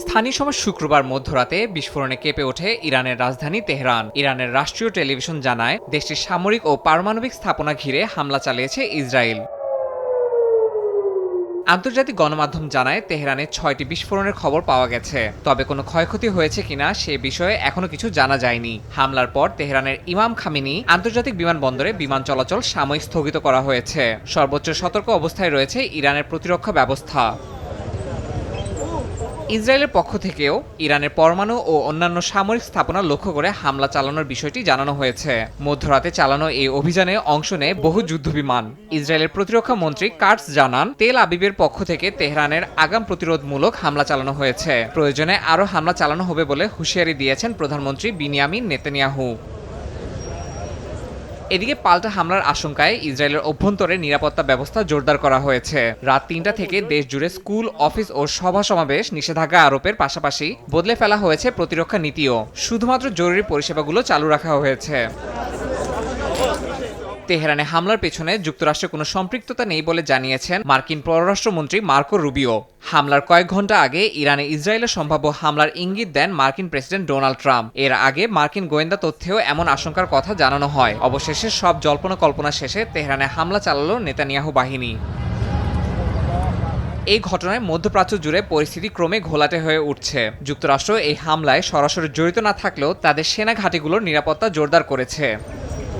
স্থানীয় সময় শুক্রবার মধ্যরাতে বিস্ফোরণে কেঁপে ওঠে ইরানের রাজধানী তেহরান। ইরানের রাষ্ট্রীয় টেলিভিশন জানায় দেশটির সামরিক ও পারমাণবিক স্থাপনা ঘিরে হামলা চালিয়েছে ইসরায়েল। আন্তর্জাতিক গণমাধ্যম জানায় তেহরানে ৬টি বিস্ফোরণের খবর পাওয়া গেছে, তবে কোনো ক্ষয়ক্ষতি হয়েছে কিনা সে বিষয়ে এখনো কিছু জানা যায়নি। হামলার পর তেহরানের ইমাম খামেনি আন্তর্জাতিক বিমানবন্দরে বিমান চলাচল সাময়িক স্থগিত করা হয়েছে। সর্বোচ্চ সতর্ক অবস্থায় রয়েছে ইরানের প্রতিরক্ষা ব্যবস্থা। ইসরায়েলের পক্ষ থেকেও ইরানের পরমাণু ও অন্যান্য সামরিক স্থাপনা লক্ষ্য করে হামলা চালানোর বিষয়টি জানানো হয়েছে। মধ্যরাতে চালানো এই অভিযানে অংশ নেয় বহু যুদ্ধবিমান। ইসরায়েলের প্রতিরক্ষা মন্ত্রী কার্টস জানান, তেল আবিবের পক্ষ থেকে তেহরানের আগাম প্রতিরোধমূলক হামলা চালানো হয়েছে। প্রয়োজনে আরও হামলা চালানো হবে বলে হুঁশিয়ারি দিয়েছেন প্রধানমন্ত্রী বিনিয়ামিন নেতানিয়াহু। এদিকে পাল্টা হামলার আশঙ্কায় ইসরায়েলের অভ্যন্তরে নিরাপত্তা ব্যবস্থা জোরদার করা হয়েছে। রাত ৩টা থেকে দেশ জুড়ে স্কুল, অফিস ও সভা সমাবেশ নিষেধাজ্ঞা আরোপের পাশাপাশি বদলে ফেলা হয়েছে প্রতিরক্ষা নীতিও। শুধুমাত্র জরুরি পরিষেবাগুলো চালু রাখা হয়েছে। তেহরানে হামলার পেছনে যুক্তরাষ্ট্রের কোনো সম্পৃক্ততা নেই বলে জানিয়েছেন মার্কিন পররাষ্ট্রমন্ত্রী মার্কো রুবিও। হামলার কয়েক ঘন্টা আগে ইরানে ইসরায়েলের সম্ভাব্য হামলার ইঙ্গিত দেন মার্কিন প্রেসিডেন্ট ডোনাল্ড ট্রাম্প। এর আগে মার্কিন গোয়েন্দা তথ্যেও এমন আশঙ্কার কথা জানানো হয়। অবশেষে সব জল্পনা কল্পনা শেষে তেহরানে হামলা চালালো নেতানিয়াহু বাহিনী। এই ঘটনায় মধ্যপ্রাচ্য জুড়ে পরিস্থিতি ক্রমে ঘোলাটে হয়ে উঠছে। যুক্তরাষ্ট্র এই হামলায় সরাসরি জড়িত না থাকলেও তাদের সেনা ঘাঁটিগুলোর নিরাপত্তা জোরদার করেছে।